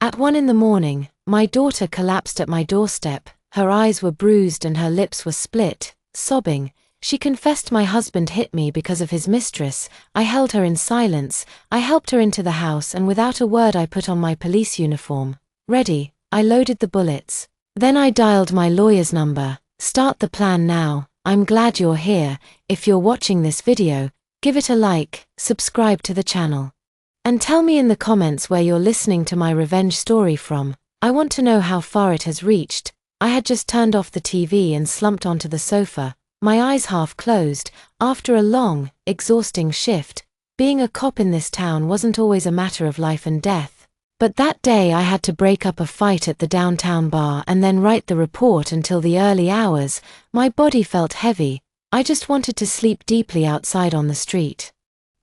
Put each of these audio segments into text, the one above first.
At 1 in the morning, my daughter collapsed at my doorstep. Her eyes were bruised and her lips were split. Sobbing, she confessed my husband hit me because of his mistress. I held her in silence. I helped her into the house and without a word I put on my police uniform. Ready, I loaded the bullets. Then I dialed my lawyer's number. Start the plan now. I'm glad you're here. If you're watching this video, give it a like, subscribe to the channel. And tell me in the comments where you're listening to my revenge story from. I want to know how far it has reached. I had just turned off the TV and slumped onto the sofa, my eyes half closed, after a long, exhausting shift. Being a cop in this town wasn't always a matter of life and death. But that day I had to break up a fight at the downtown bar and then write the report until the early hours. My body felt heavy. I just wanted to sleep deeply outside on the street.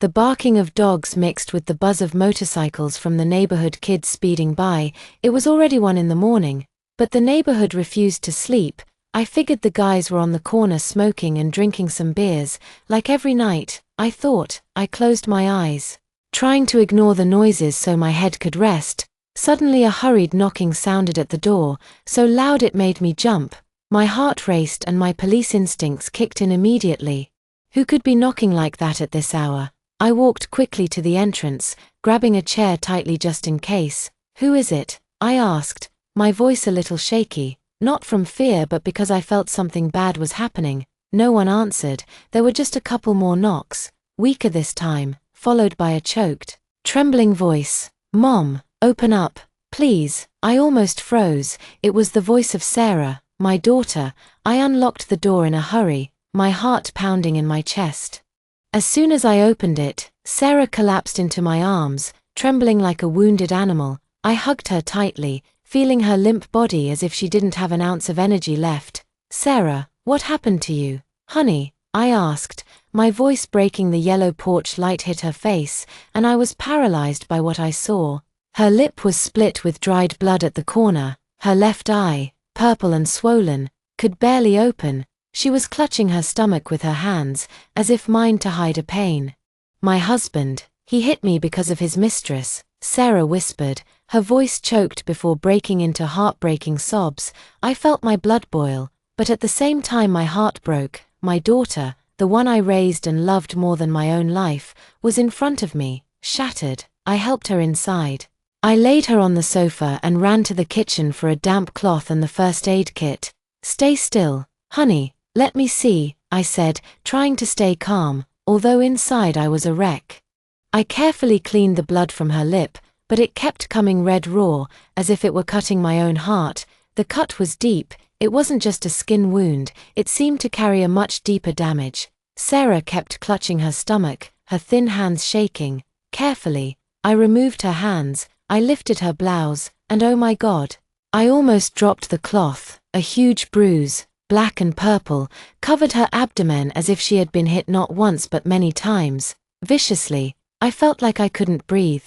The barking of dogs mixed with the buzz of motorcycles from the neighborhood kids speeding by. It was already 1 in the morning, but the neighborhood refused to sleep. I figured the guys were on the corner smoking and drinking some beers, like every night, I thought. I closed my eyes, trying to ignore the noises so my head could rest. Suddenly a hurried knocking sounded at the door, so loud it made me jump. My heart raced and my police instincts kicked in immediately. Who could be knocking like that at this hour? I walked quickly to the entrance, grabbing a chair tightly just in case. Who is it? I asked, my voice a little shaky, not from fear but because I felt something bad was happening. No one answered. There were just a couple more knocks, weaker this time, followed by a choked, trembling voice. Mom, open up, please. I almost froze. It was the voice of Sarah, my daughter. I unlocked the door in a hurry, my heart pounding in my chest. As soon as I opened it, Sarah collapsed into my arms, trembling like a wounded animal. I hugged her tightly, feeling her limp body as if she didn't have an ounce of energy left. Sarah, what happened to you, honey? I asked, my voice breaking. The yellow porch light hit her face, and I was paralyzed by what I saw. Her lip was split with dried blood at the corner. Her left eye, purple and swollen, could barely open. She was clutching her stomach with her hands, as if mine to hide a pain. My husband, he hit me because of his mistress, Sarah whispered, her voice choked before breaking into heartbreaking sobs. I felt my blood boil, but at the same time my heart broke. My daughter, the one I raised and loved more than my own life, was in front of me, shattered. I helped her inside. I laid her on the sofa and ran to the kitchen for a damp cloth and the first aid kit. Stay still, honey. Let me see, I said, trying to stay calm, although inside I was a wreck. I carefully cleaned the blood from her lip, but it kept coming red raw, as if it were cutting my own heart. The cut was deep. It wasn't just a skin wound, it seemed to carry a much deeper damage. Sarah kept clutching her stomach, her thin hands shaking. Carefully, I removed her hands, I lifted her blouse, and oh my God, I almost dropped the cloth. A huge bruise, black and purple, covered her abdomen as if she had been hit not once but many times, viciously. I felt like I couldn't breathe.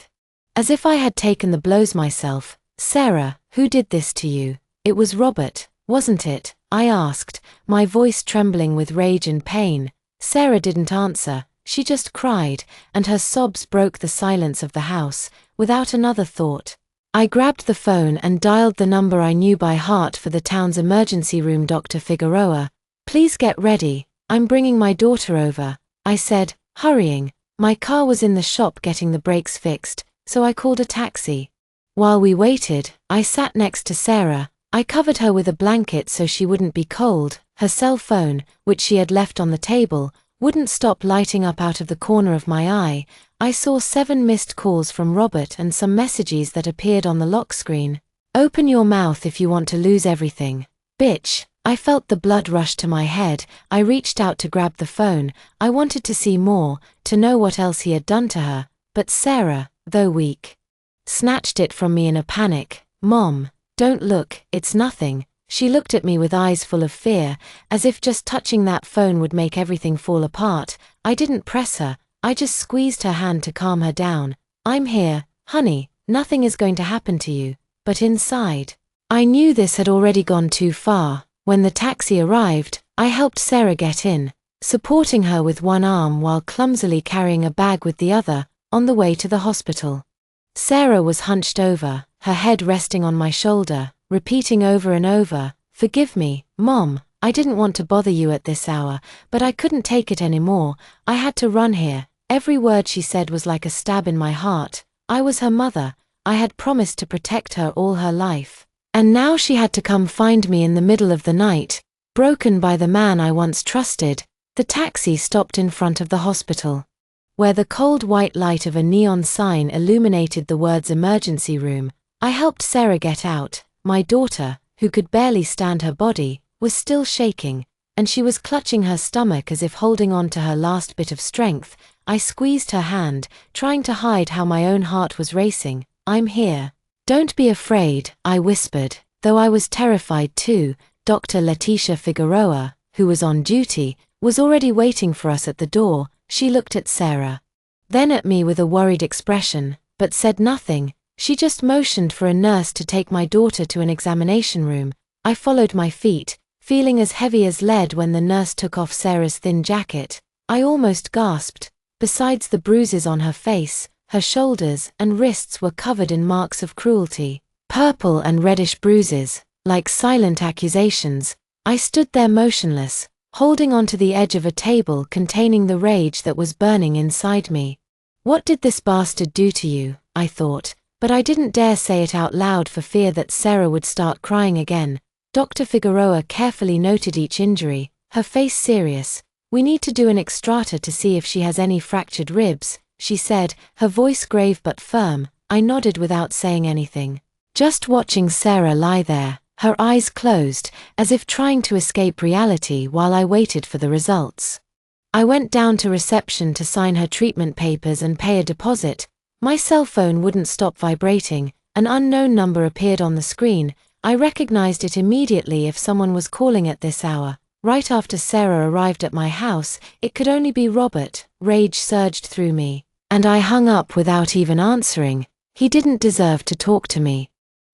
As if I had taken the blows myself. Sarah, who did this to you? It was Robert, wasn't it? I asked, my voice trembling with rage and pain. Sarah didn't answer, she just cried, and her sobs broke the silence of the house. Without another thought, I grabbed the phone and dialed the number I knew by heart for the town's emergency room. Dr. Figueroa, please get ready, I'm bringing my daughter over, I said, hurrying. My car was in the shop getting the brakes fixed, so I called a taxi. While we waited, I sat next to Sarah. I covered her with a blanket so she wouldn't be cold. Her cell phone, which she had left on the table, wouldn't stop lighting up out of the corner of my eye. I saw 7 missed calls from Robert and some messages that appeared on the lock screen. Open your mouth if you want to lose everything, bitch. I felt the blood rush to my head. I reached out to grab the phone. I wanted to see more, to know what else he had done to her. But Sarah, though weak, snatched it from me in a panic. Mom, don't look, it's nothing. She looked at me with eyes full of fear, as if just touching that phone would make everything fall apart. I didn't press her, I just squeezed her hand to calm her down. I'm here, honey, nothing is going to happen to you. But inside, I knew this had already gone too far. When the taxi arrived, I helped Sarah get in, supporting her with one arm while clumsily carrying a bag with the other, on the way to the hospital. Sarah was hunched over, her head resting on my shoulder, repeating over and over, "Forgive me, Mom, I didn't want to bother you at this hour, but I couldn't take it anymore, I had to run here." Every word she said was like a stab in my heart. I was her mother, I had promised to protect her all her life. And now she had to come find me in the middle of the night, broken by the man I once trusted. The taxi stopped in front of the hospital, where the cold white light of a neon sign illuminated the words emergency room. I helped Sarah get out. My daughter, who could barely stand her body, was still shaking, and she was clutching her stomach as if holding on to her last bit of strength. I squeezed her hand, trying to hide how my own heart was racing. "I'm here. Don't be afraid," I whispered, though I was terrified too. Dr. Leticia Figueroa, who was on duty, was already waiting for us at the door. She looked at Sarah, then at me with a worried expression, but said nothing. She just motioned for a nurse to take my daughter to an examination room. I followed my feet, feeling as heavy as lead when the nurse took off Sarah's thin jacket. I almost gasped. Besides the bruises on her face, her shoulders and wrists were covered in marks of cruelty, purple and reddish bruises, like silent accusations. I stood there motionless, holding onto the edge of a table containing the rage that was burning inside me. "What did this bastard do to you?" I thought, but I didn't dare say it out loud for fear that Sarah would start crying again. Dr. Figueroa carefully noted each injury, her face serious. "We need to do an extrata to see if she has any fractured ribs," she said, her voice grave but firm. I nodded without saying anything, just watching Sarah lie there, her eyes closed, as if trying to escape reality while I waited for the results. I went down to reception to sign her treatment papers and pay a deposit. My cell phone wouldn't stop vibrating. An unknown number appeared on the screen. I recognized it immediately if someone was calling at this hour. Right after Sarah arrived at my house, it could only be Robert. Rage surged through me, and I hung up without even answering. He didn't deserve to talk to me.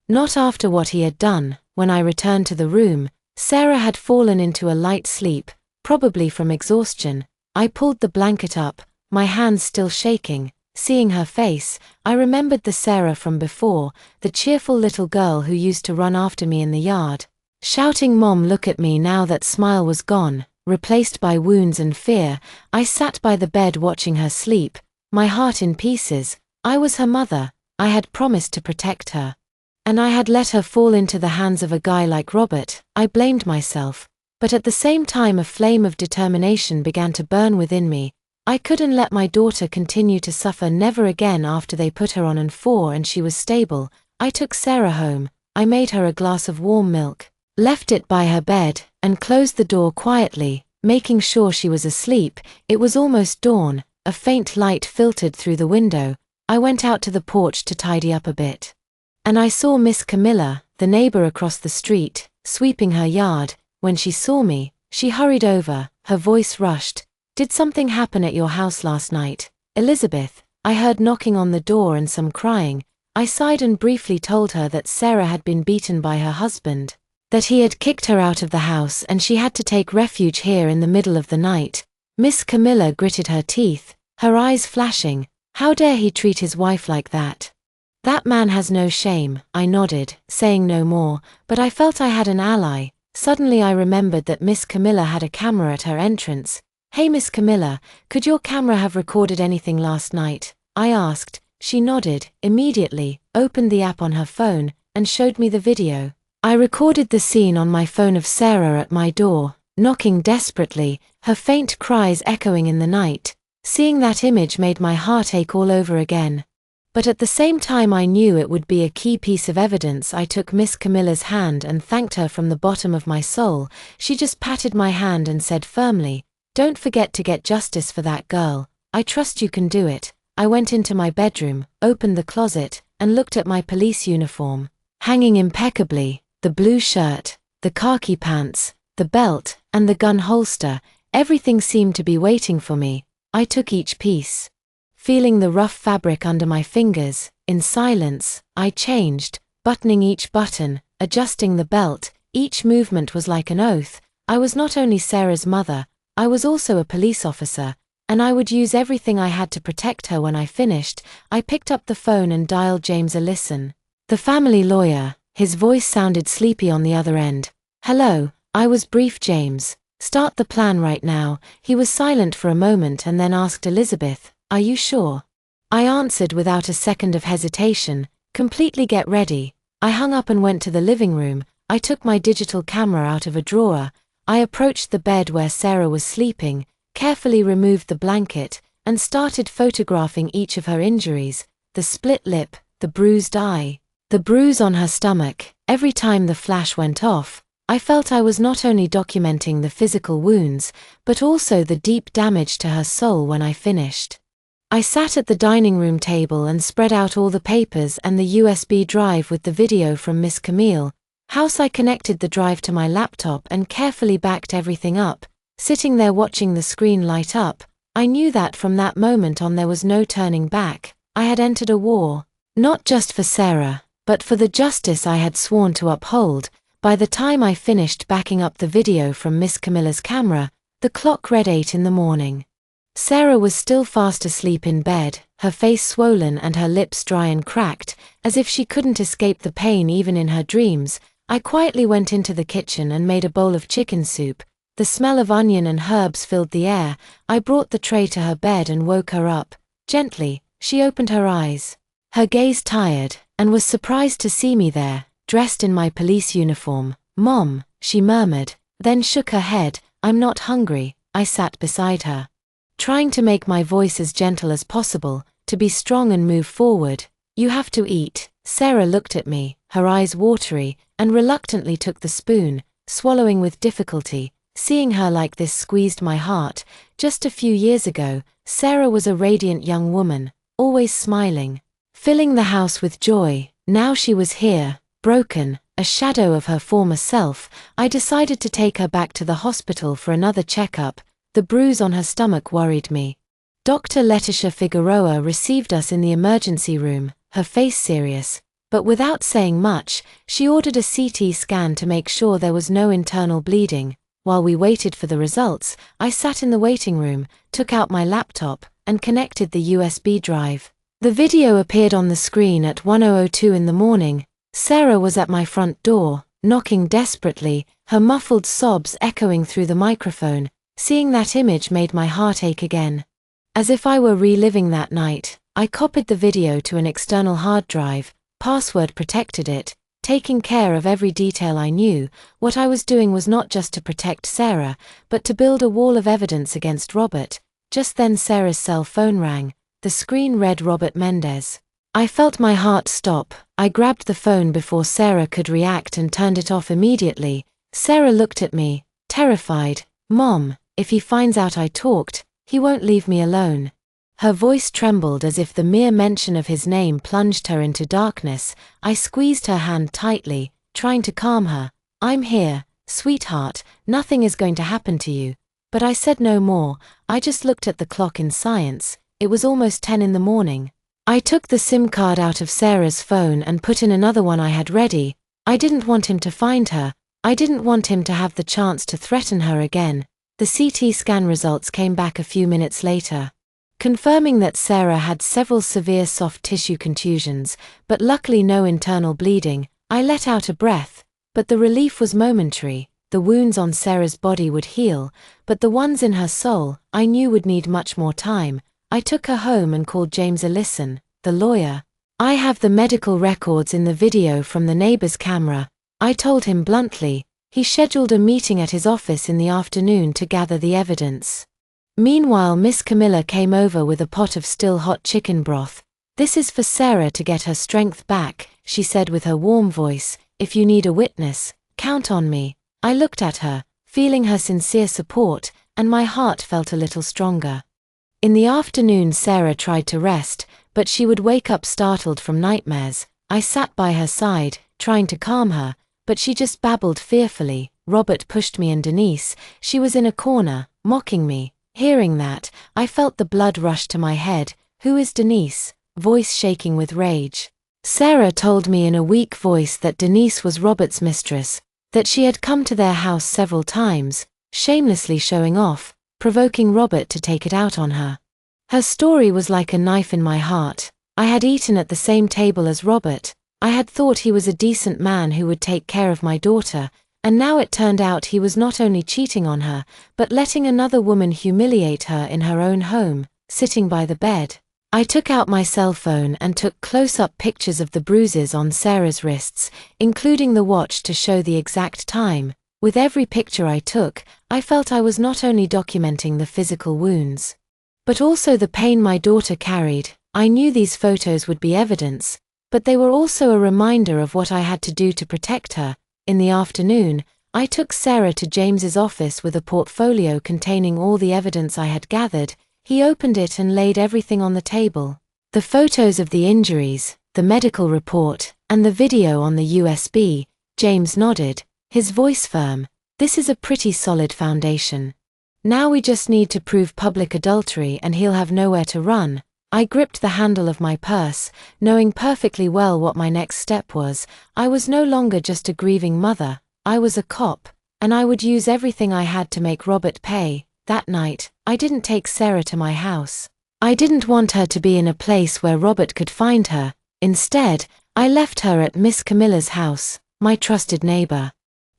Not after what he had done. When I returned to the room, Sarah had fallen into a light sleep, probably from exhaustion. I pulled the blanket up, my hands still shaking. Seeing her face, I remembered the Sarah from before, the cheerful little girl who used to run after me in the yard, shouting, "Mom, look at me." Now that smile was gone, replaced by wounds and fear. I sat by the bed watching her sleep, my heart in pieces. I was her mother, I had promised to protect her. And I had let her fall into the hands of a guy like Robert. I blamed myself, but at the same time a flame of determination began to burn within me. I couldn't let my daughter continue to suffer. Never again. After they put her on N4 and she was stable, I took Sarah home. I made her a glass of warm milk, left it by her bed, and closed the door quietly, making sure she was asleep. It was almost dawn. A faint light filtered through the window. I went out to the porch to tidy up a bit, and I saw Miss Camilla, the neighbor across the street, sweeping her yard. When she saw me, she hurried over, her voice rushed. "Did something happen at your house last night, Elizabeth?" I heard knocking on the door and some crying. I sighed and briefly told her that Sarah had been beaten by her husband, that he had kicked her out of the house and she had to take refuge here in the middle of the night. Miss Camilla gritted her teeth, her eyes flashing. "How dare he treat his wife like that? That man has no shame." I nodded, saying no more, but I felt I had an ally. Suddenly I remembered that Miss Camilla had a camera at her entrance. "Hey Miss Camilla, could your camera have recorded anything last night?" I asked. She nodded, immediately, opened the app on her phone, and showed me the video. I recorded the scene on my phone of Sarah at my door, knocking desperately, her faint cries echoing in the night. Seeing that image made my heart ache all over again. But at the same time I knew it would be a key piece of evidence. I took Miss Camilla's hand and thanked her from the bottom of my soul. She just patted my hand and said firmly, "Don't forget to get justice for that girl. I trust you can do it." I went into my bedroom, opened the closet, and looked at my police uniform, hanging impeccably, the blue shirt, the khaki pants, the belt, and the gun holster. Everything seemed to be waiting for me. I took each piece, feeling the rough fabric under my fingers. In silence, I changed, buttoning each button, adjusting the belt. Each movement was like an oath. I was not only Sarah's mother, I was also a police officer, and I would use everything I had to protect her. When I finished, I picked up the phone and dialed James. "Listen, The family lawyer, his voice sounded sleepy on the other end. Hello, I was brief, James. Start the plan right now. He was silent for a moment and then asked Elizabeth, are you sure? I answered without a second of hesitation, completely get ready. I hung up and went to the living room. I took my digital camera out of a drawer. I approached the bed where Sarah was sleeping, carefully removed the blanket, and started photographing each of her injuries, the split lip, the bruised eye, the bruise on her stomach. Every time the flash went off, I felt I was not only documenting the physical wounds, but also the deep damage to her soul when I finished. I sat at the dining room table and spread out all the papers and the USB drive with the video from Miss Camille. I connected the drive to my laptop and carefully backed everything up. Sitting there watching the screen light up, I knew that from that moment on there was no turning back. I had entered a war, not just for Sarah, but for the justice I had sworn to uphold. By the time I finished backing up the video from Miss Camilla's camera, the clock read 8 in the morning. Sarah was still fast asleep in bed, her face swollen and her lips dry and cracked, as if she couldn't escape the pain even in her dreams. I quietly went into the kitchen and made a bowl of chicken soup. The smell of onion and herbs filled the air. I brought the tray to her bed and woke her up. Gently, she opened her eyes, her gaze tired, and was surprised to see me there, dressed in my police uniform. Mom, she murmured, then shook her head. I'm not hungry. I sat beside her, trying to make my voice as gentle as possible, to be strong and move forward. You have to eat. Sarah looked at me, her eyes watery, and reluctantly took the spoon, swallowing with difficulty. Seeing her like this squeezed my heart. Just a few years ago, Sarah was a radiant young woman, always smiling, filling the house with joy. Now she was here, broken, a shadow of her former self. I decided to take her back to the hospital for another checkup. The bruise on her stomach worried me. Dr. Letitia Figueroa received us in the emergency room, her face serious, but without saying much, she ordered a CT scan to make sure there was no internal bleeding. While we waited for the results, I sat in the waiting room, took out my laptop, and connected the USB drive. The video appeared on the screen at 10:02 in the morning. Sarah was at my front door, knocking desperately, her muffled sobs echoing through the microphone. Seeing that image made my heart ache again. As if I were reliving that night, I copied the video to an external hard drive, password protected it, taking care of every detail I knew. What I was doing was not just to protect Sarah, but to build a wall of evidence against Robert. Just then Sarah's cell phone rang. The screen read Robert Mendez. I felt my heart stop. I grabbed the phone before Sarah could react and turned it off immediately. Sarah looked at me, terrified. Mom, if he finds out I talked, he won't leave me alone. Her voice trembled as if the mere mention of his name plunged her into darkness. I squeezed her hand tightly, trying to calm her. I'm here, sweetheart, nothing is going to happen to you. But I said no more. I just looked at the clock in science. It was almost 10 in the morning. I took the SIM card out of Sarah's phone and put in another one I had ready. I didn't want him to find her. I didn't want him to have the chance to threaten her again. The CT scan results came back a few minutes later, confirming that Sarah had several severe soft tissue contusions, but luckily no internal bleeding. I let out a breath, but the relief was momentary. The wounds on Sarah's body would heal, but the ones in her soul, I knew would need much more time. I took her home and called James Ellison, the lawyer. I have the medical records in the video from the neighbor's camera, I told him bluntly. He scheduled a meeting at his office in the afternoon to gather the evidence. Meanwhile, Miss Camilla came over with a pot of still hot chicken broth. This is for Sarah to get her strength back, she said with her warm voice. If you need a witness, count on me. I looked at her, feeling her sincere support, and my heart felt a little stronger. In the afternoon Sarah tried to rest, but she would wake up startled from nightmares. I sat by her side, trying to calm her, but she just babbled fearfully. Robert pushed me and Denise. She was in a corner, mocking me. Hearing that, I felt the blood rush to my head. Who is Denise? Voice shaking with rage. Sarah told me in a weak voice that Denise was Robert's mistress, that she had come to their house several times, shamelessly showing off, provoking Robert to take it out on her. Her story was like a knife in my heart. I had eaten at the same table as Robert. I had thought he was a decent man who would take care of my daughter, and now it turned out he was not only cheating on her, but letting another woman humiliate her in her own home, sitting by the bed. I took out my cell phone and took close-up pictures of the bruises on Sarah's wrists, including the watch to show the exact time. With every picture I took, I felt I was not only documenting the physical wounds, but also the pain my daughter carried. I knew these photos would be evidence, but they were also a reminder of what I had to do to protect her. In the afternoon, I took Sarah to James's office with a portfolio containing all the evidence I had gathered. He opened it and laid everything on the table. The photos of the injuries, the medical report, and the video on the USB. James nodded, his voice firm. This is a pretty solid foundation. Now we just need to prove public adultery and he'll have nowhere to run. I gripped the handle of my purse, knowing perfectly well what my next step was. I was no longer just a grieving mother, I was a cop, and I would use everything I had to make Robert pay. That night, I didn't take Sarah to my house. I didn't want her to be in a place where Robert could find her. Instead, I left her at Miss Camilla's house, my trusted neighbor.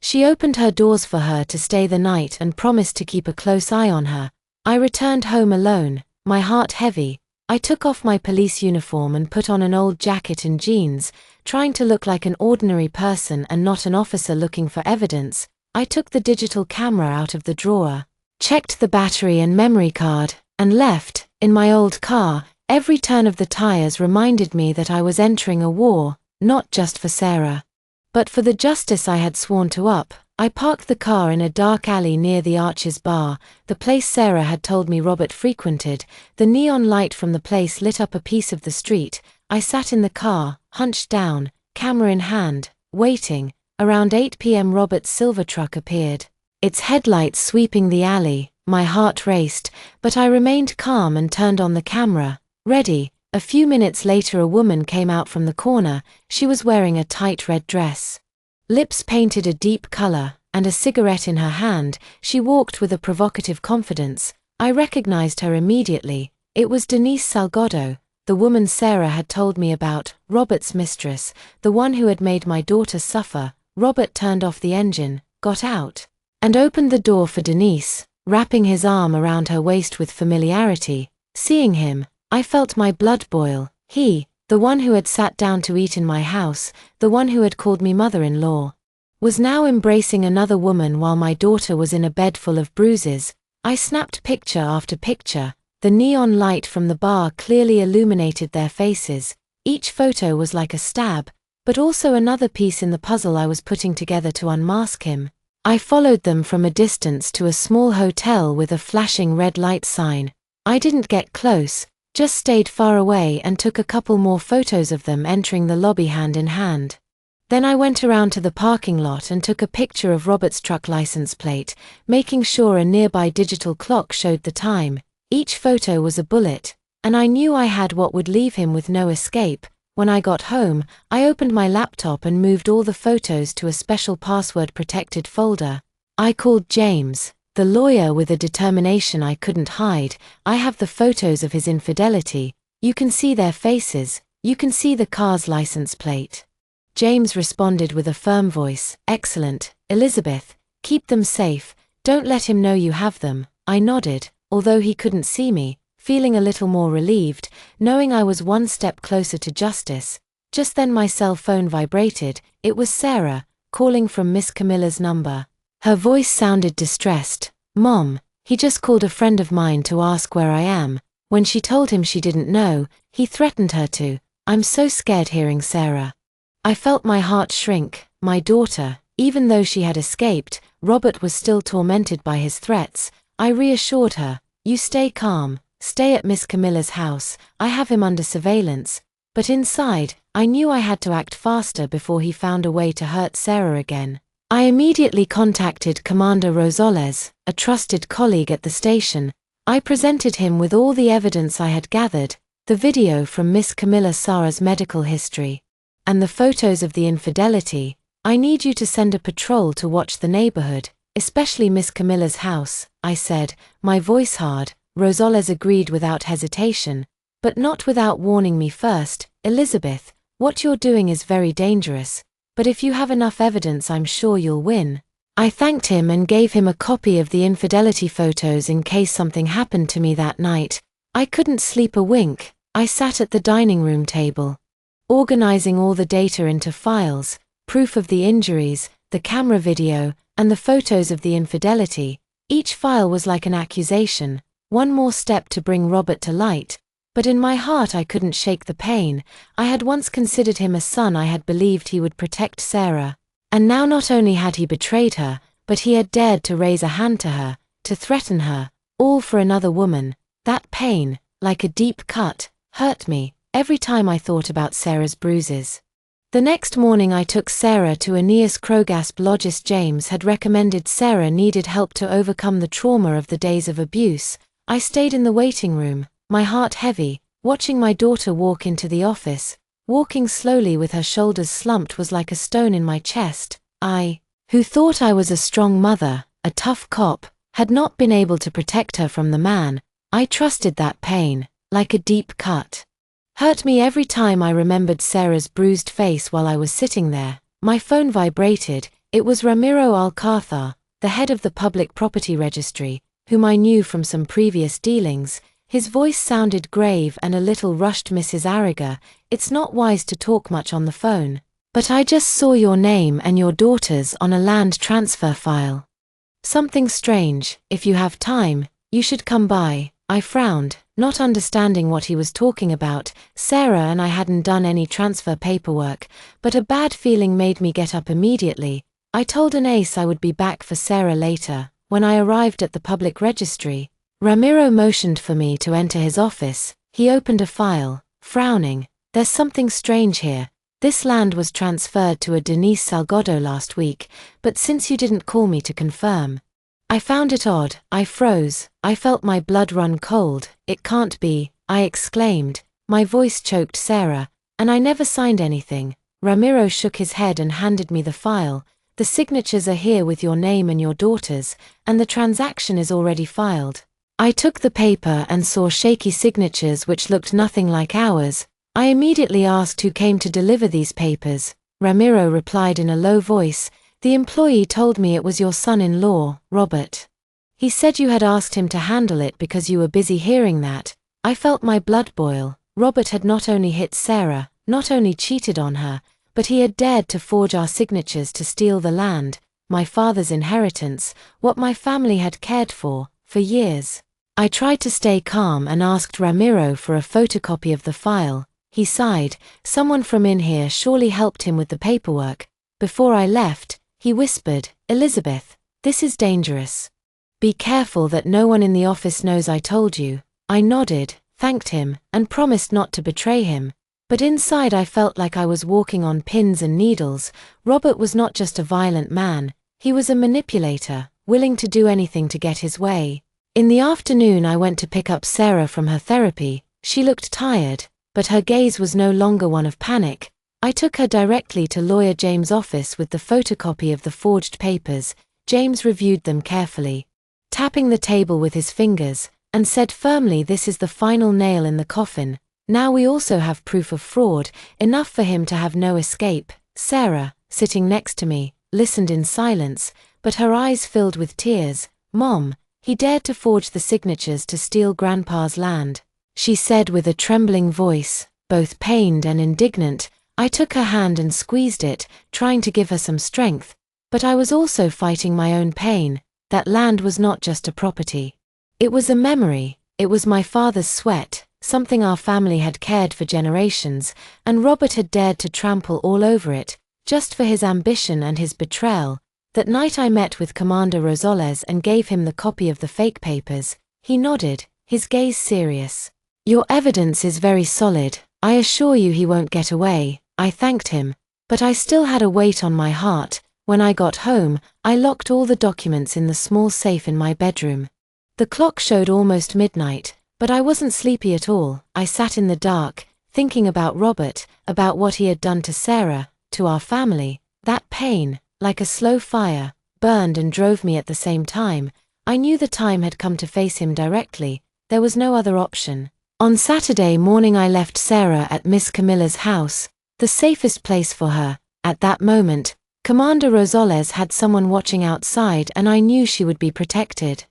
She opened her doors for her to stay the night and promised to keep a close eye on her. I returned home alone, my heart heavy. I took off my police uniform and put on an old jacket and jeans, trying to look like an ordinary person and not an officer looking for evidence. I took the digital camera out of the drawer, checked the battery and memory card, and left. In my old car, every turn of the tires reminded me that I was entering a war, not just for Sarah, but for the justice I had sworn to up. I parked the car in a dark alley near the Arches Bar, the place Sarah had told me Robert frequented. The neon light from the place lit up a piece of the street. I sat in the car, hunched down, camera in hand, waiting. Around 8 p.m. Robert's silver truck appeared, its headlights sweeping the alley. My heart raced, but I remained calm and turned on the camera, ready. A few minutes later a woman came out from the corner. She was wearing a tight red dress, lips painted a deep color, and a cigarette in her hand. She walked with a provocative confidence. I recognized her immediately. It was Denise Salgado, the woman Sarah had told me about, Robert's mistress, the one who had made my daughter suffer. Robert turned off the engine, got out, and opened the door for Denise, wrapping his arm around her waist with familiarity. Seeing him, I felt my blood boil. He, the one who had sat down to eat in my house, the one who had called me mother-in-law, was now embracing another woman while my daughter was in a bed full of bruises. I snapped picture after picture. The neon light from the bar clearly illuminated their faces. Each photo was like a stab, but also another piece in the puzzle I was putting together to unmask him. I followed them from a distance to a small hotel with a flashing red light sign. I didn't get close, just stayed far away and took a couple more photos of them entering the lobby hand in hand. Then I went around to the parking lot and took a picture of Robert's truck license plate, making sure a nearby digital clock showed the time. Each photo was a bullet, and I knew I had what would leave him with no escape. When I got home, I opened my laptop and moved all the photos to a special password-protected folder. I called James, the lawyer, with a determination I couldn't hide. I have the photos of his infidelity. You can see their faces. You can see the car's license plate. James responded with a firm voice. Excellent, Elizabeth. Keep them safe. Don't let him know you have them. I nodded, although he couldn't see me, feeling a little more relieved, knowing I was one step closer to justice. Just then my cell phone vibrated. It was Sarah, calling from Miss Camilla's number. Her voice sounded distressed. Mom, he just called a friend of mine to ask where I am. When she told him she didn't know, he threatened her to. I'm so scared hearing Sarah. I felt my heart shrink. My daughter, even though she had escaped, Robert was still tormented by his threats. I reassured her, you stay calm, stay at Miss Camilla's house, I have him under surveillance. But inside, I knew I had to act faster before he found a way to hurt Sarah again. I immediately contacted Commander Rosales, a trusted colleague at the station. I presented him with all the evidence I had gathered, the video from Miss Camilla Sarah's medical history, and the photos of the infidelity. I need you to send a patrol to watch the neighborhood, especially Miss Camilla's house, I said, my voice hard. Rosales agreed without hesitation, but not without warning me first. Elizabeth, What you're doing is very dangerous, but if you have enough evidence I'm sure you'll win." I thanked him and gave him a copy of the infidelity photos in case something happened to me that night. I couldn't sleep a wink. I sat at the dining room table, organizing all the data into files, proof of the injuries, the camera video, and the photos of the infidelity. Each file was like an accusation, one more step to bring Robert to light. But in my heart I couldn't shake the pain. I had once considered him a son. I had believed he would protect Sarah. And now not only had he betrayed her, but he had dared to raise a hand to her, to threaten her, all for another woman. That pain, like a deep cut, hurt me every time I thought about Sarah's bruises. The next morning I took Sarah to Aeneas Krogaspologist. James had recommended Sarah needed help to overcome the trauma of the days of abuse. I stayed in the waiting room, my heart heavy, watching my daughter walk into the office. Walking slowly with her shoulders slumped was like a stone in my chest. I, who thought I was a strong mother, a tough cop, had not been able to protect her from the man I trusted. That pain, like a deep cut, hurt me every time I remembered Sarah's bruised face while I was sitting there. My phone vibrated. It was Ramiro Alcázar, the head of the Public Property Registry, whom I knew from some previous dealings. His voice sounded grave and a little rushed. "Mrs. Arriga, it's not wise to talk much on the phone, but I just saw your name and your daughter's on a land transfer file. Something strange. If you have time, you should come by." I frowned, not understanding what he was talking about. Sarah and I hadn't done any transfer paperwork, but a bad feeling made me get up immediately. I told Ace I would be back for Sarah later. When I arrived at the public registry, Ramiro motioned for me to enter his office. He opened a file, frowning. "There's something strange here. This land was transferred to a Denise Salgado last week, but since you didn't call me to confirm." I found it odd. I froze. I felt my blood run cold. "It can't be," I exclaimed. My voice choked. "Sarah, and I never signed anything." Ramiro shook his head and handed me the file. "The signatures are here with your name and your daughter's, and the transaction is already filed." I took the paper and saw shaky signatures which looked nothing like ours. I immediately asked who came to deliver these papers. Ramiro replied in a low voice, "The employee told me it was your son-in-law, Robert. He said you had asked him to handle it because you were busy." Hearing that, I felt my blood boil. Robert had not only hit Sarah, not only cheated on her, but he had dared to forge our signatures to steal the land, my father's inheritance, what my family had cared for years. I tried to stay calm and asked Ramiro for a photocopy of the file. He sighed. Someone from in here surely helped him with the paperwork. Before I left, he whispered, "Elizabeth, this is dangerous. Be careful that no one in the office knows I told you." I nodded, thanked him, and promised not to betray him. But inside I felt like I was walking on pins and needles. Robert was not just a violent man, he was a manipulator, willing to do anything to get his way. In the afternoon I went to pick up Sarah from her therapy. She looked tired, but her gaze was no longer one of panic. I took her directly to lawyer James' office with the photocopy of the forged papers. James reviewed them carefully, tapping the table with his fingers, and said firmly, "This is the final nail in the coffin. Now we also have proof of fraud, enough for him to have no escape." Sarah, sitting next to me, listened in silence, but her eyes filled with tears. "Mom, he dared to forge the signatures to steal Grandpa's land," she said with a trembling voice, both pained and indignant. I took her hand and squeezed it, trying to give her some strength, but I was also fighting my own pain. That land was not just a property. It was a memory. It was my father's sweat, something our family had cared for generations, and Robert had dared to trample all over it, just for his ambition and his betrayal. That night I met with Commander Rosales and gave him the copy of the fake papers. He nodded, his gaze serious. "Your evidence is very solid. I assure you he won't get away." I thanked him, but I still had a weight on my heart. When I got home, I locked all the documents in the small safe in my bedroom. The clock showed almost midnight, but I wasn't sleepy at all. I sat in the dark, thinking about Robert, about what he had done to Sarah, to our family. That pain, like a slow fire, burned and drove me at the same time. I knew the time had come to face him directly. There was no other option. On Saturday morning I left Sarah at Miss Camilla's house. The safest place for her. At that moment, Commander Rosales had someone watching outside and I knew she would be protected.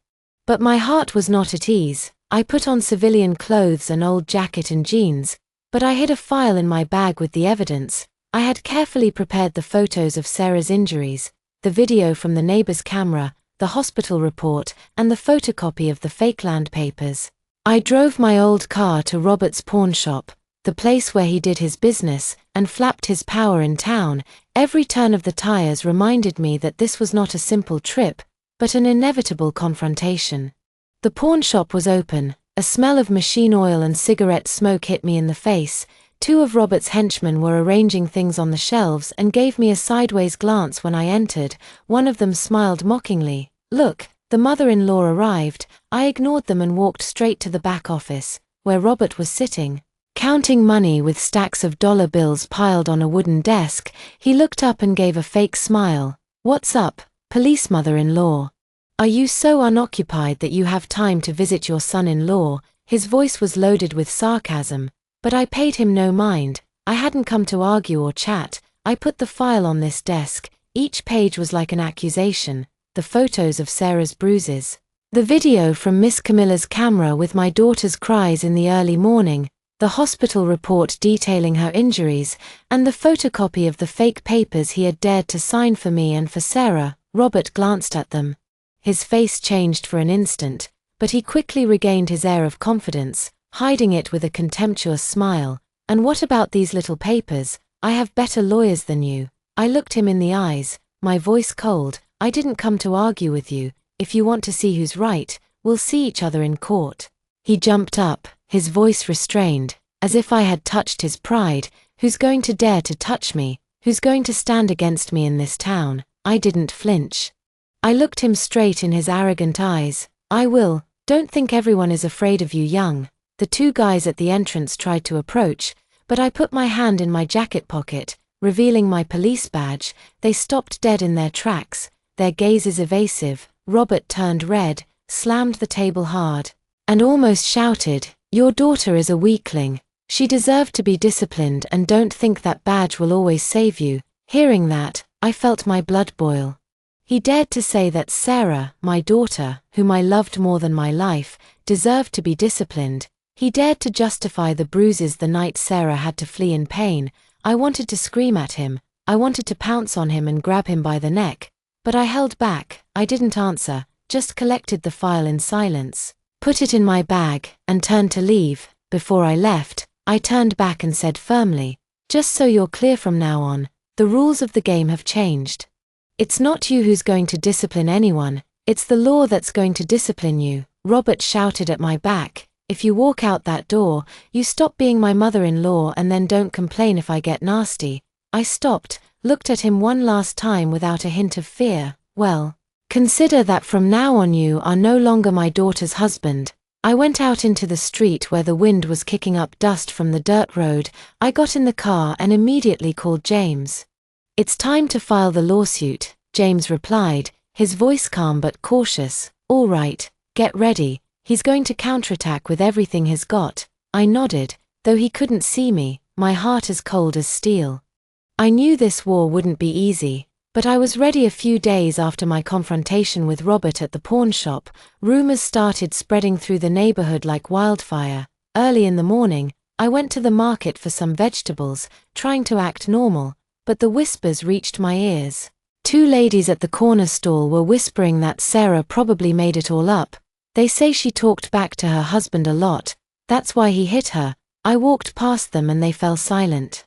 But my heart was not at ease. I put on civilian clothes, an old jacket and jeans, but I hid a file in my bag with the evidence. I had carefully prepared the photos of Sarah's injuries, the video from the neighbor's camera, the hospital report, and the photocopy of the fake land papers. I drove my old car to Robert's pawn shop, the place where he did his business, and flapped his power in town. Every turn of the tires reminded me that this was not a simple trip, but an inevitable confrontation. The pawn shop was open. A smell of machine oil and cigarette smoke hit me in the face. Two of Robert's henchmen were arranging things on the shelves and gave me a sideways glance when I entered. One of them smiled mockingly. Look, the mother-in-law arrived. I ignored them and walked straight to the back office, where Robert was sitting, counting money with stacks of dollar bills piled on a wooden desk. He looked up and gave a fake smile. "What's up, police mother-in-law? Are you so unoccupied that you have time to visit your son-in-law?" His voice was loaded with sarcasm, but I paid him no mind. I hadn't come to argue or chat. I put the file on this desk. Each page was like an accusation. The photos of Sarah's bruises, the video from Miss Camilla's camera with my daughter's cries in the early morning, the hospital report detailing her injuries, and the photocopy of the fake papers he had dared to sign for me and for Sarah. Robert glanced at them. His face changed for an instant, but he quickly regained his air of confidence, hiding it with a contemptuous smile. "And what about these little papers? I have better lawyers than you." I looked him in the eyes, my voice cold. "I didn't come to argue with you. If you want to see who's right, we'll see each other in court." He jumped up, his voice restrained, as if I had touched his pride. "Who's going to dare to touch me? Who's going to stand against me in this town?" I didn't flinch. I looked him straight in his arrogant eyes. "I will. Don't think everyone is afraid of you, young." The two guys at the entrance tried to approach, but I put my hand in my jacket pocket, revealing my police badge. They stopped dead in their tracks, their gazes evasive. Robert turned red, slammed the table hard, and almost shouted, "Your daughter is a weakling. She deserved to be disciplined, and don't think that badge will always save you." Hearing that, I felt my blood boil. He dared to say that Sarah, my daughter, whom I loved more than my life, deserved to be disciplined. He dared to justify the bruises the night Sarah had to flee in pain. I wanted to scream at him. I wanted to pounce on him and grab him by the neck. But I held back. I didn't answer, just collected the file in silence, put it in my bag, and turned to leave. Before I left, I turned back and said firmly, "Just so you're clear, from now on, the rules of the game have changed. It's not you who's going to discipline anyone, it's the law that's going to discipline you." Robert shouted at my back, "If you walk out that door, you stop being my mother-in-law and then don't complain if I get nasty." I stopped, looked at him one last time without a hint of fear. "Well, consider that from now on you are no longer my daughter's husband." I went out into the street where the wind was kicking up dust from the dirt road. I got in the car and immediately called James. "It's time to file the lawsuit," James replied, his voice calm but cautious. "All right, get ready. He's going to counterattack with everything he's got." I nodded, though he couldn't see me, my heart as cold as steel. I knew this war wouldn't be easy, but I was ready. A few days after my confrontation with Robert at the pawn shop, rumors started spreading through the neighborhood like wildfire. Early in the morning, I went to the market for some vegetables, trying to act normal, but the whispers reached my ears. Two ladies at the corner stall were whispering that Sarah probably made it all up. "They say she talked back to her husband a lot. That's why he hit her." I walked past them and they fell silent.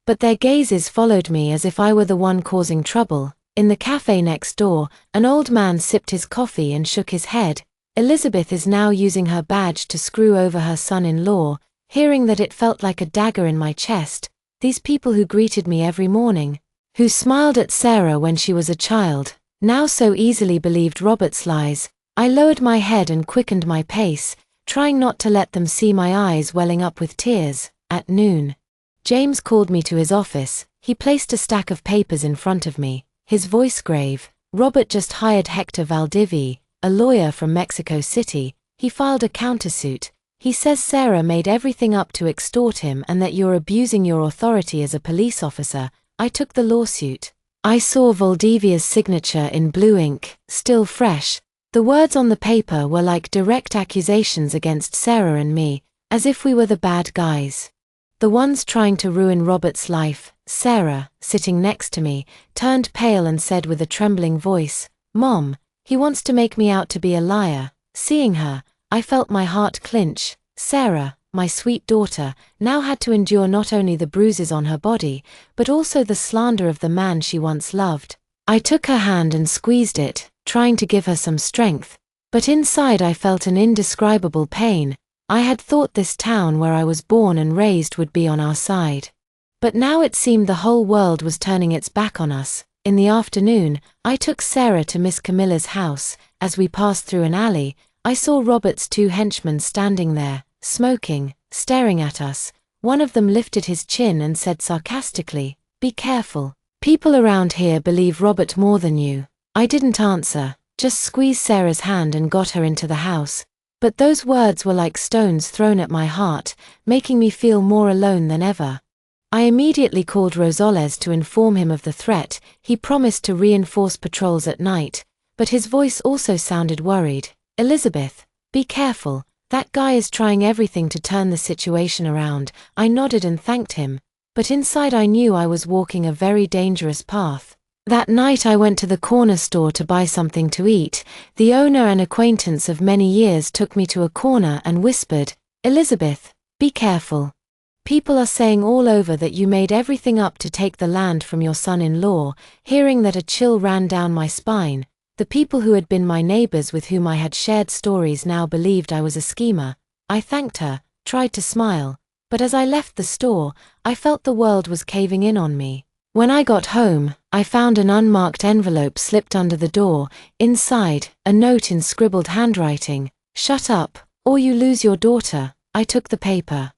But their gazes followed me as if I were the one causing trouble. In the cafe next door, an old man sipped his coffee and shook his head. "Elizabeth is now using her badge to screw over her son-in-law." Hearing that, it felt like a dagger in my chest. These people who greeted me every morning, who smiled at Sarah when she was a child, now so easily believed Robert's lies. I lowered my head and quickened my pace, trying not to let them see my eyes welling up with tears. At noon, James called me to his office. He placed a stack of papers in front of me, his voice grave. "Robert just hired Hector Valdivia, a lawyer from Mexico City. He filed a countersuit. He says Sarah made everything up to extort him and that you're abusing your authority as a police officer. I took the lawsuit. I saw Valdivia's signature in blue ink, still fresh. The words on the paper were like direct accusations against Sarah and me, as if we were the bad guys. The ones trying to ruin Robert's life. Sarah, sitting next to me, turned pale and said with a trembling voice, "Mom, he wants to make me out to be a liar." Seeing her, I felt my heart clinch. Sarah, my sweet daughter, now had to endure not only the bruises on her body, but also the slander of the man she once loved. I took her hand and squeezed it, trying to give her some strength, but inside I felt an indescribable pain. I had thought this town where I was born and raised would be on our side. But now it seemed the whole world was turning its back on us. In the afternoon, I took Sarah to Miss Camilla's house. As we passed through an alley, I saw Robert's 2 henchmen standing there, smoking, staring at us. One of them lifted his chin and said sarcastically, "Be careful. People around here believe Robert more than you." I didn't answer, just squeezed Sarah's hand and got her into the house. But those words were like stones thrown at my heart, making me feel more alone than ever. I immediately called Rosales to inform him of the threat. He promised to reinforce patrols at night, but his voice also sounded worried. "Elizabeth, be careful. That guy is trying everything to turn the situation around." I nodded and thanked him, but inside I knew I was walking a very dangerous path. That night I went to the corner store to buy something to eat. The owner, an acquaintance of many years, took me to a corner and whispered, "Elizabeth, be careful. People are saying all over that you made everything up to take the land from your son-in-law." Hearing that, a chill ran down my spine. The people who had been my neighbors with whom I had shared stories now believed I was a schemer. I thanked her, tried to smile, but as I left the store, I felt the world was caving in on me. When I got home, I found an unmarked envelope slipped under the door. Inside, a note in scribbled handwriting, "Shut up, or you lose your daughter." I took the paper.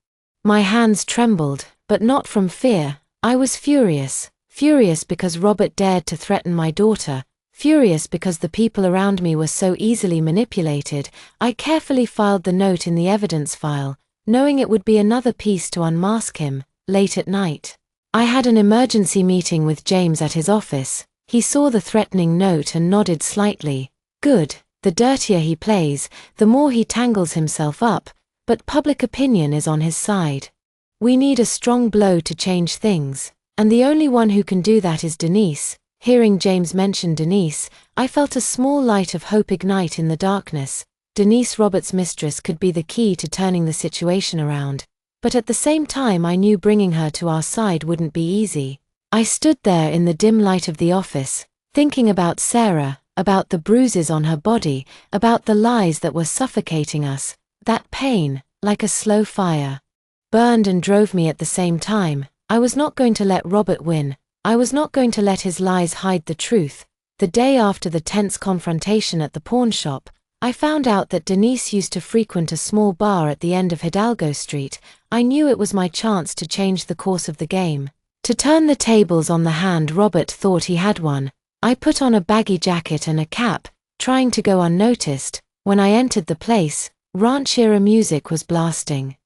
My hands trembled, but not from fear. I was furious. Furious because Robert dared to threaten my daughter. Furious because the people around me were so easily manipulated. I carefully filed the note in the evidence file, knowing it would be another piece to unmask him. Late at night, I had an emergency meeting with James at his office. He saw the threatening note and nodded slightly. Good. The dirtier he plays, the more he tangles himself up, but public opinion is on his side. We need a strong blow to change things, and the only one who can do that is Denise. Hearing James mention Denise, I felt a small light of hope ignite in the darkness. Denise, Robert's mistress, could be the key to turning the situation around. But at the same time I knew bringing her to our side wouldn't be easy. I stood there in the dim light of the office, thinking about Sarah, about the bruises on her body, about the lies that were suffocating us. That pain, like a slow fire, burned and drove me at the same time. I was not going to let Robert win. I was not going to let his lies hide the truth. The day after the tense confrontation at the pawn shop, I found out that Denise used to frequent a small bar at the end of Hidalgo Street. I knew it was my chance to change the course of the game, to turn the tables on the hand Robert thought he had won. I put on a baggy jacket and a cap, trying to go unnoticed. When I entered the place, ranchera music was blasting.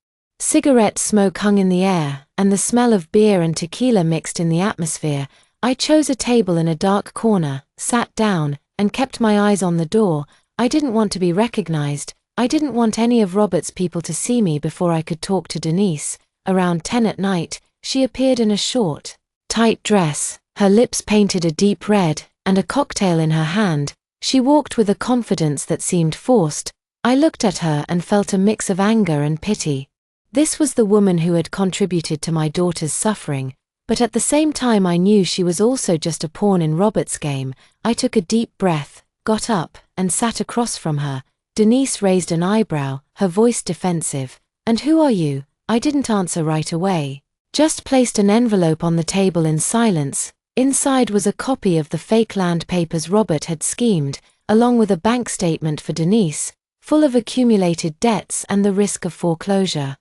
Cigarette smoke hung in the air, and the smell of beer and tequila mixed in the atmosphere. I chose a table in a dark corner, sat down, and kept my eyes on the door. I didn't want to be recognized. I didn't want any of Robert's people to see me before I could talk to Denise. Around 10 at night, she appeared in a short, tight dress, her lips painted a deep red, and a cocktail in her hand. She walked with a confidence that seemed forced. I looked at her and felt a mix of anger and pity. This was the woman who had contributed to my daughter's suffering, but at the same time I knew she was also just a pawn in Robert's game. I took a deep breath, got up, and sat across from her. Denise raised an eyebrow, her voice defensive. "And who are you?" I didn't answer right away, just placed an envelope on the table in silence. Inside was a copy of the fake land papers Robert had schemed, along with a bank statement for Denise, full of accumulated debts and the risk of foreclosure.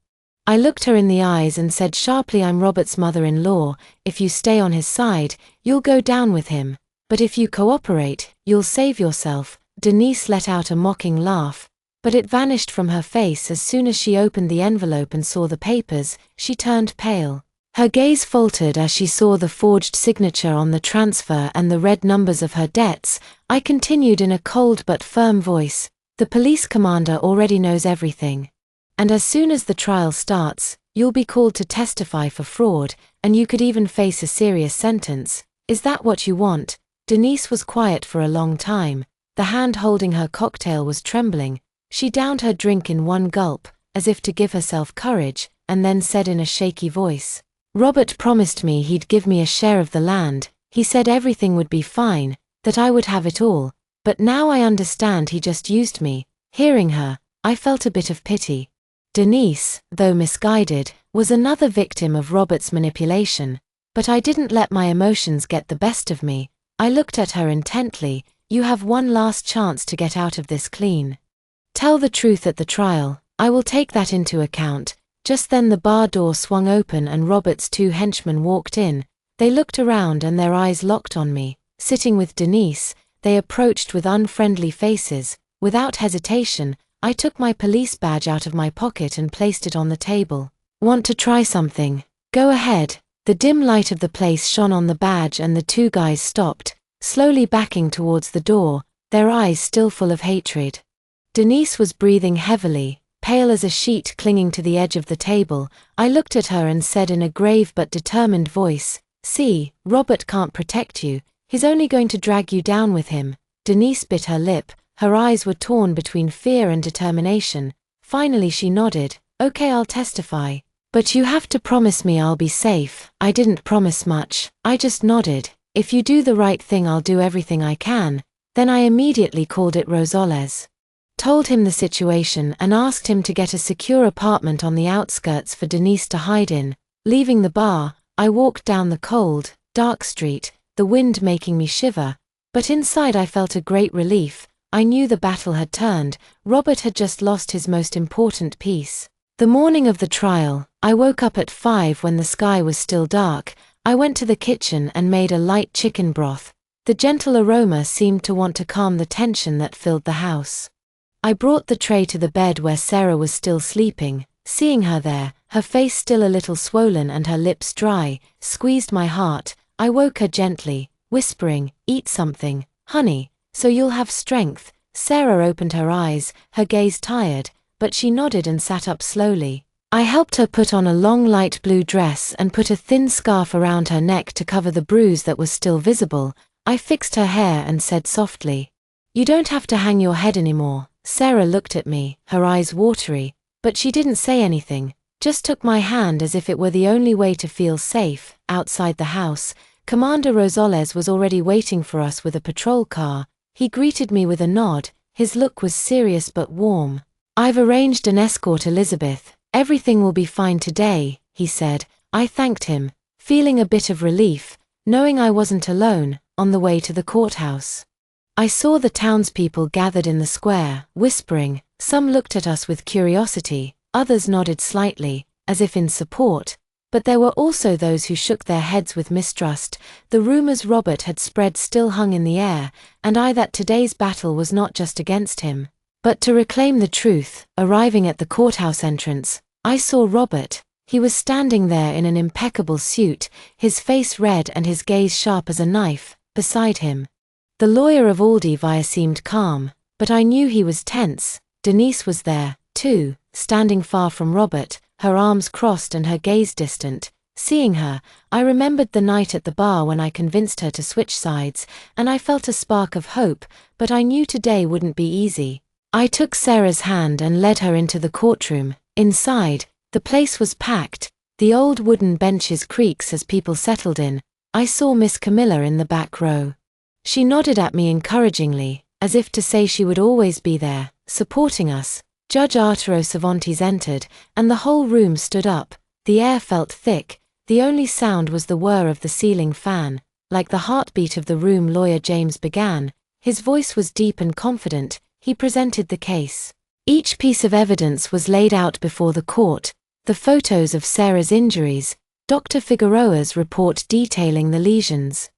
I looked her in the eyes and said sharply, "I'm Robert's mother-in-law. If you stay on his side, you'll go down with him. But if you cooperate, you'll save yourself." Denise let out a mocking laugh. but it vanished from her face as soon as she opened the envelope and saw the papers. She turned pale. Her gaze faltered as she saw the forged signature on the transfer and the red numbers of her debts. I continued in a cold but firm voice, "The police commander already knows everything. And as soon as the trial starts, you'll be called to testify for fraud, and you could even face a serious sentence. Is that what you want?" Denise was quiet for a long time. The hand holding her cocktail was trembling. She downed her drink in one gulp, as if to give herself courage, and then said in a shaky voice, "Robert promised me he'd give me a share of the land. He said everything would be fine, that I would have it all, but now I understand he just used me." Hearing her, I felt a bit of pity. Denise, though misguided, was another victim of Robert's manipulation, but I didn't let my emotions get the best of me. I looked at her intently. "You have one last chance to get out of this clean. Tell the truth at the trial. I will take that into account." Just then the bar door swung open and Robert's two henchmen walked in. They looked around and their eyes locked on me. Sitting with Denise, they approached with unfriendly faces. Without hesitation, I took my police badge out of my pocket and placed it on the table. "Want to try something? Go ahead." The dim light of the place shone on the badge and the two guys stopped, slowly backing towards the door, their eyes still full of hatred. Denise was breathing heavily, pale as a sheet clinging to the edge of the table. I looked at her and said in a grave but determined voice, "See, Robert can't protect you. He's only going to drag you down with him." Denise bit her lip. Her eyes were torn between fear and determination. Finally she nodded. "Okay, I'll testify. But you have to promise me I'll be safe." I didn't promise much. I just nodded. "If you do the right thing, I'll do everything I can." Then I immediately called it Rosales. Told him the situation and asked him to get a secure apartment on the outskirts for Denise to hide in. Leaving the bar, I walked down the cold, dark street, the wind making me shiver, but inside I felt a great relief. I knew the battle had turned. Robert had just lost his most important piece. The morning of the trial, I woke up at 5 when the sky was still dark. I went to the kitchen and made a light chicken broth. The gentle aroma seemed to want to calm the tension that filled the house. I brought the tray to the bed where Sarah was still sleeping. Seeing her there, her face still a little swollen and her lips dry, squeezed my heart. I woke her gently, whispering, "Eat something, honey, so you'll have strength." Sarah opened her eyes, her gaze tired, but she nodded and sat up slowly. I helped her put on a long light blue dress and put a thin scarf around her neck to cover the bruise that was still visible. I fixed her hair and said softly, "You don't have to hang your head anymore." Sarah looked at me, her eyes watery, but she didn't say anything, just took my hand as if it were the only way to feel safe. Outside the house, Commander Rosales was already waiting for us with a patrol car. He greeted me with a nod. His look was serious but warm. "I've arranged an escort, Elizabeth. Everything will be fine today," he said. I thanked him, feeling a bit of relief, knowing I wasn't alone. On the way to the courthouse, I saw the townspeople gathered in the square, whispering. Some looked at us with curiosity, others nodded slightly, as if in support, but there were also those who shook their heads with mistrust. The rumors Robert had spread still hung in the air, and that today's battle was not just against him, but to reclaim the truth. Arriving at the courthouse entrance, I saw Robert. He was standing there in an impeccable suit, his face red and his gaze sharp as a knife. Beside him, the lawyer of Aldivia seemed calm, but I knew he was tense. Denise was there, too, standing far from Robert, her arms crossed and her gaze distant. Seeing her, I remembered the night at the bar when I convinced her to switch sides, and I felt a spark of hope, but I knew today wouldn't be easy. I took Sarah's hand and led her into the courtroom. Inside, the place was packed, the old wooden benches creaks as people settled in. I saw Miss Camilla in the back row. She nodded at me encouragingly, as if to say she would always be there, supporting us. Judge Arturo Cervantes entered, and the whole room stood up. The air felt thick. The only sound was the whir of the ceiling fan. Like the heartbeat of the room, lawyer James began. His voice was deep and confident. He presented the case. Each piece of evidence was laid out before the court. The photos of Sarah's injuries, Dr. Figueroa's report detailing the lesions,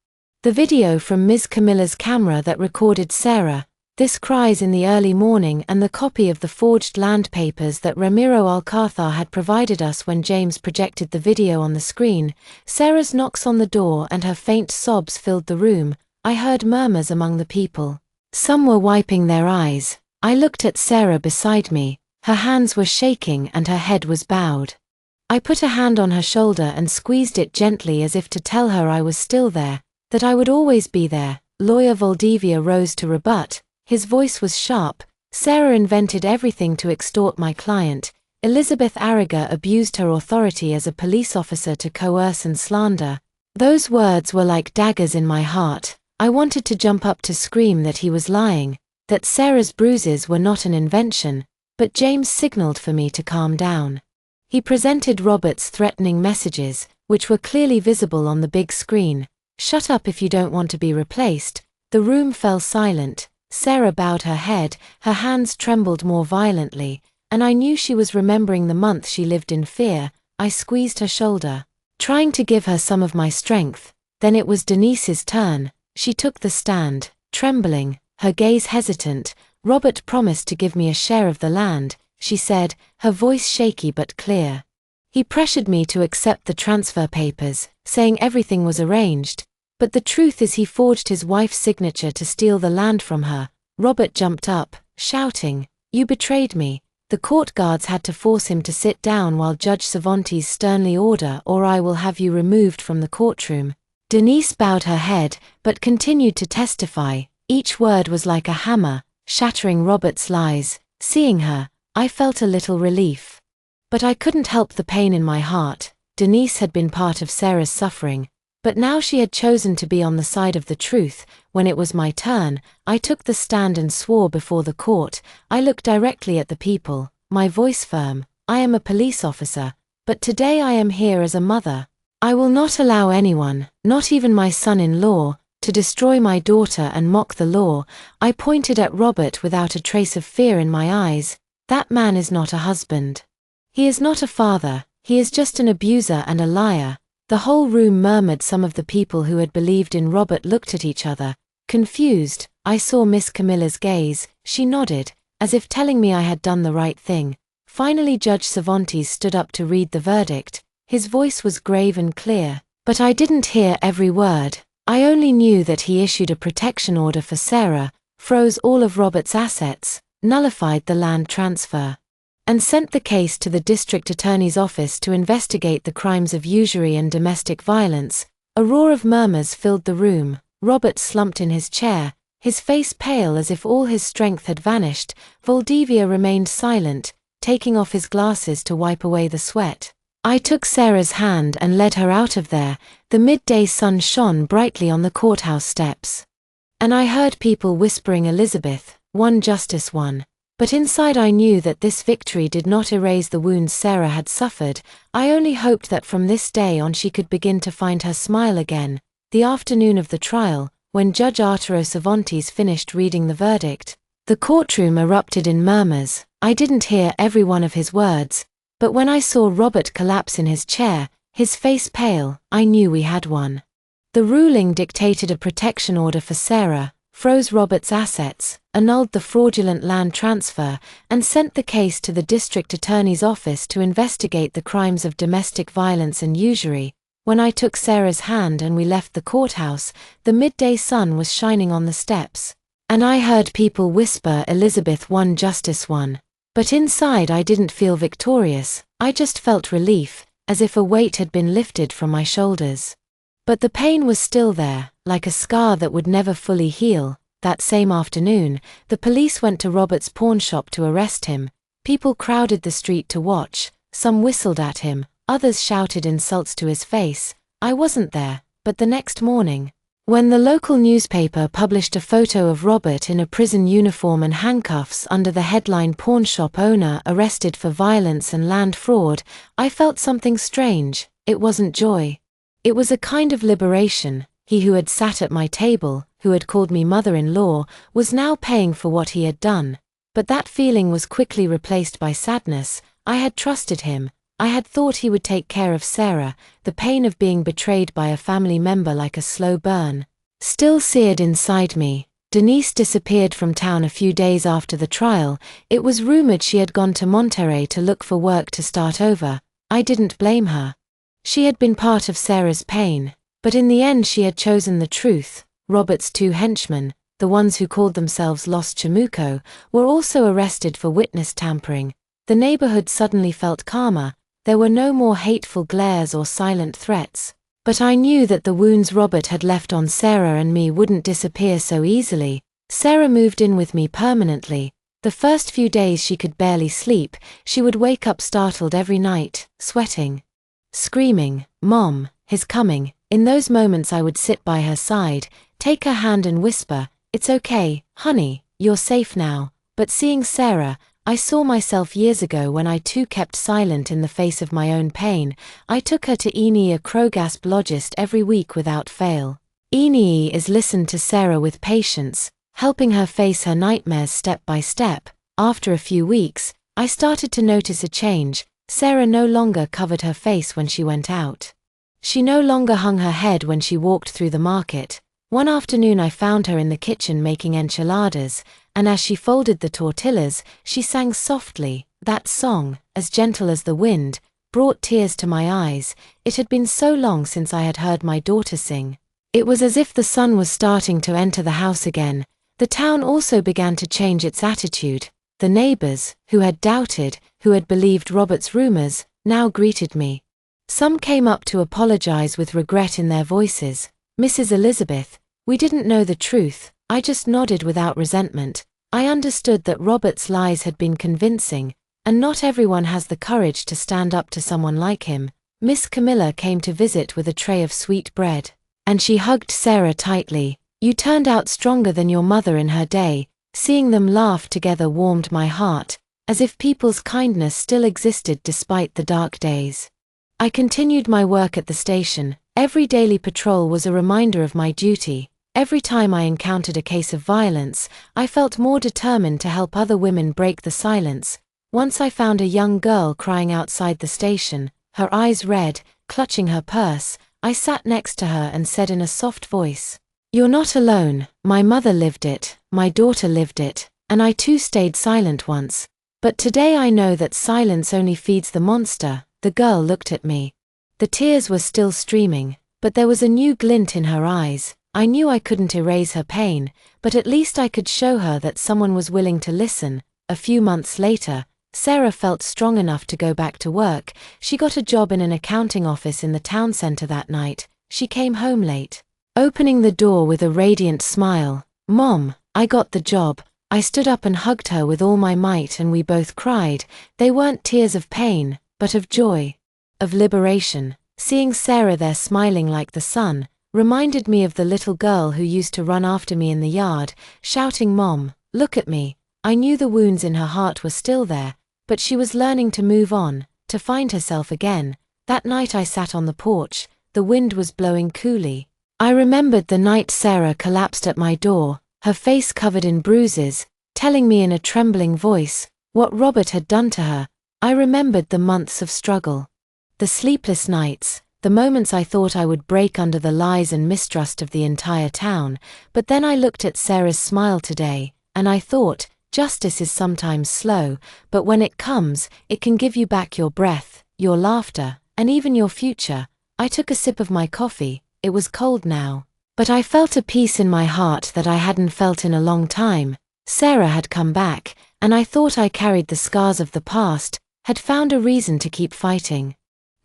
the video from Ms. Camilla's camera that recorded Sarah, This cries in the early morning and the copy of the forged land papers that Ramiro Alcázar had provided us when James projected the video on the screen. Sarah's knocks on the door and her faint sobs filled the room. I heard murmurs among the people. Some were wiping their eyes. I looked at Sarah beside me. Her hands were shaking and her head was bowed. I put a hand on her shoulder and squeezed it gently as if to tell her I was still there, that I would always be there. Lawyer Valdivia rose to rebut. His voice was sharp. Sarah invented everything to extort my client. Elizabeth Arriga abused her authority as a police officer to coerce and slander. Those words were like daggers in my heart. I wanted to jump up to scream that he was lying, that Sarah's bruises were not an invention, but James signaled for me to calm down. He presented Robert's threatening messages, which were clearly visible on the big screen. "Shut up if you don't want to be replaced." The room fell silent. Sarah bowed her head, her hands trembled more violently, and I knew she was remembering the month she lived in fear. I squeezed her shoulder, trying to give her some of my strength. Then it was Denise's turn. She took the stand, trembling, her gaze hesitant. "Robert promised to give me a share of the land," she said, her voice shaky but clear. "He pressured me to accept the transfer papers, saying everything was arranged. But the truth is he forged his wife's signature to steal the land from her." Robert jumped up, shouting, "You betrayed me." The court guards had to force him to sit down while Judge Cervantes sternly ordered, "Or I will have you removed from the courtroom." Denise bowed her head, but continued to testify. Each word was like a hammer, shattering Robert's lies. Seeing her, I felt a little relief. But I couldn't help the pain in my heart. Denise had been part of Sarah's suffering. But now she had chosen to be on the side of the truth. When it was my turn, I took the stand and swore before the court. I looked directly at the people, my voice firm. "I am a police officer, but today I am here as a mother. I will not allow anyone, not even my son-in-law, to destroy my daughter and mock the law." I pointed at Robert without a trace of fear in my eyes. "That man is not a husband. He is not a father. He is just an abuser and a liar." The whole room murmured. Some of the people who had believed in Robert looked at each other, confused. I saw Miss Camilla's gaze. She nodded, as if telling me I had done the right thing. Finally Judge Cervantes stood up to read the verdict. His voice was grave and clear, but I didn't hear every word. I only knew that he issued a protection order for Sarah, froze all of Robert's assets, nullified the land transfer, and sent the case to the district attorney's office to investigate the crimes of usury and domestic violence. A roar of murmurs filled the room. Robert slumped in his chair, his face pale as if all his strength had vanished. Valdivia remained silent, taking off his glasses to wipe away the sweat. I took Sarah's hand and led her out of there. The midday sun shone brightly on the courthouse steps. And I heard people whispering, "Elizabeth, one justice won." But inside I knew that this victory did not erase the wounds Sarah had suffered. I only hoped that from this day on she could begin to find her smile again. The afternoon of the trial, when Judge Arturo Cervantes finished reading the verdict, the courtroom erupted in murmurs. I didn't hear every one of his words, but when I saw Robert collapse in his chair, his face pale, I knew we had won. The ruling dictated a protection order for Sarah, froze Robert's assets, annulled the fraudulent land transfer, and sent the case to the district attorney's office to investigate the crimes of domestic violence and usury. When I took Sarah's hand and we left the courthouse, the midday sun was shining on the steps, and I heard people whisper, "Elizabeth won, justice won." But inside I didn't feel victorious. I just felt relief, as if a weight had been lifted from my shoulders. But the pain was still there, like a scar that would never fully heal. That same afternoon, the police went to Robert's pawnshop to arrest him. People crowded the street to watch. Some whistled at him, others shouted insults to his face. I wasn't there, but the next morning, when the local newspaper published a photo of Robert in a prison uniform and handcuffs under the headline "Pawnshop owner arrested for violence and land fraud," I felt something strange. It wasn't joy. It was a kind of liberation. He who had sat at my table, who had called me mother-in-law, was now paying for what he had done. But that feeling was quickly replaced by sadness. I had trusted him. I had thought he would take care of Sarah. The pain of being betrayed by a family member, like a slow burn, still seared inside me. Denise disappeared from town a few days after the trial. It was rumored she had gone to Monterey to look for work to start over. I didn't blame her. She had been part of Sarah's pain, but in the end she had chosen the truth. Robert's two henchmen, the ones who called themselves Los Chamuco, were also arrested for witness tampering. The neighborhood suddenly felt calmer. There were no more hateful glares or silent threats. But I knew that the wounds Robert had left on Sarah and me wouldn't disappear so easily. Sarah moved in with me permanently. The first few days she could barely sleep. She would wake up startled every night, sweating, screaming, "Mom, he's coming." In those moments I would sit by her side, take her hand and whisper, "It's okay, honey, you're safe now." But seeing Sarah, I saw myself years ago when I too kept silent in the face of my own pain. I took her to Eni, a crogastologist, every week without fail. Eni is listened to Sarah with patience, helping her face her nightmares step by step. After a few weeks, I started to notice a change. Sarah no longer covered her face when she went out. She no longer hung her head when she walked through the market. One afternoon I found her in the kitchen making enchiladas, and as she folded the tortillas, she sang softly. That song, as gentle as the wind, brought tears to my eyes. It had been so long since I had heard my daughter sing. It was as if the sun was starting to enter the house again. The town also began to change its attitude. The neighbors, who had doubted, who had believed Robert's rumors, now greeted me. Some came up to apologize with regret in their voices. "Mrs. Elizabeth, we didn't know the truth." I just nodded without resentment. I understood that Robert's lies had been convincing, and not everyone has the courage to stand up to someone like him. Miss Camilla came to visit with a tray of sweet bread, and she hugged Sarah tightly. "You turned out stronger than your mother in her day." Seeing them laugh together warmed my heart, as if people's kindness still existed despite the dark days. I continued my work at the station. Every daily patrol was a reminder of my duty. Every time I encountered a case of violence, I felt more determined to help other women break the silence. Once I found a young girl crying outside the station, her eyes red, clutching her purse. I sat next to her and said in a soft voice, "You're not alone. My mother lived it, my daughter lived it, and I too stayed silent once. But today I know that silence only feeds the monster." The girl looked at me. The tears were still streaming, but there was a new glint in her eyes. I knew I couldn't erase her pain, but at least I could show her that someone was willing to listen. A few months later, Sarah felt strong enough to go back to work. She got a job in an accounting office in the town center that night. She came home late, opening the door with a radiant smile. "Mom, I got the job." I stood up and hugged her with all my might and we both cried. They weren't tears of pain, but of joy, of liberation. Seeing Sarah there smiling like the sun reminded me of the little girl who used to run after me in the yard, shouting, "Mom, look at me." I knew the wounds in her heart were still there, but she was learning to move on, to find herself again. That night I sat on the porch. The wind was blowing coolly. I remembered the night Sarah collapsed at my door, her face covered in bruises, telling me in a trembling voice what Robert had done to her. I remembered the months of struggle, the sleepless nights, the moments I thought I would break under the lies and mistrust of the entire town. But then I looked at Sarah's smile today, and I thought, justice is sometimes slow, but when it comes, it can give you back your breath, your laughter, and even your future. I took a sip of my coffee. It was cold now, but I felt a peace in my heart that I hadn't felt in a long time. Sarah had come back, and I thought I carried the scars of the past, had found a reason to keep fighting.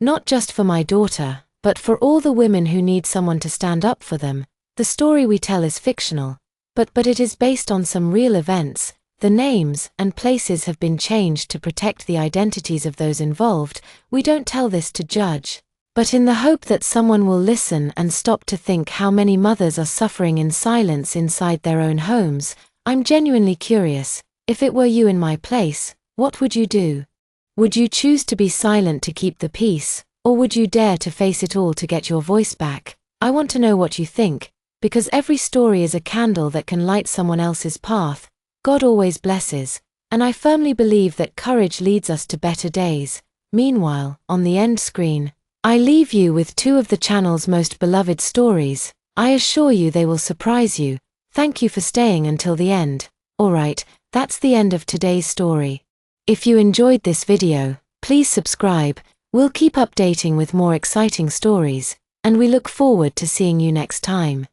Not just for my daughter, but for all the women who need someone to stand up for them. The story we tell is fictional, but it is based on some real events. The names and places have been changed to protect the identities of those involved. We don't tell this to judge, but in the hope that someone will listen and stop to think how many mothers are suffering in silence inside their own homes. I'm genuinely curious, if it were you in my place, what would you do? Would you choose to be silent to keep the peace, or would you dare to face it all to get your voice back? I want to know what you think, because every story is a candle that can light someone else's path. God always blesses, and I firmly believe that courage leads us to better days. Meanwhile, on the end screen, I leave you with two of the channel's most beloved stories. I assure you they will surprise you. Thank you for staying until the end. Alright, that's the end of today's story. If you enjoyed this video, please subscribe. We'll keep updating with more exciting stories, and we look forward to seeing you next time.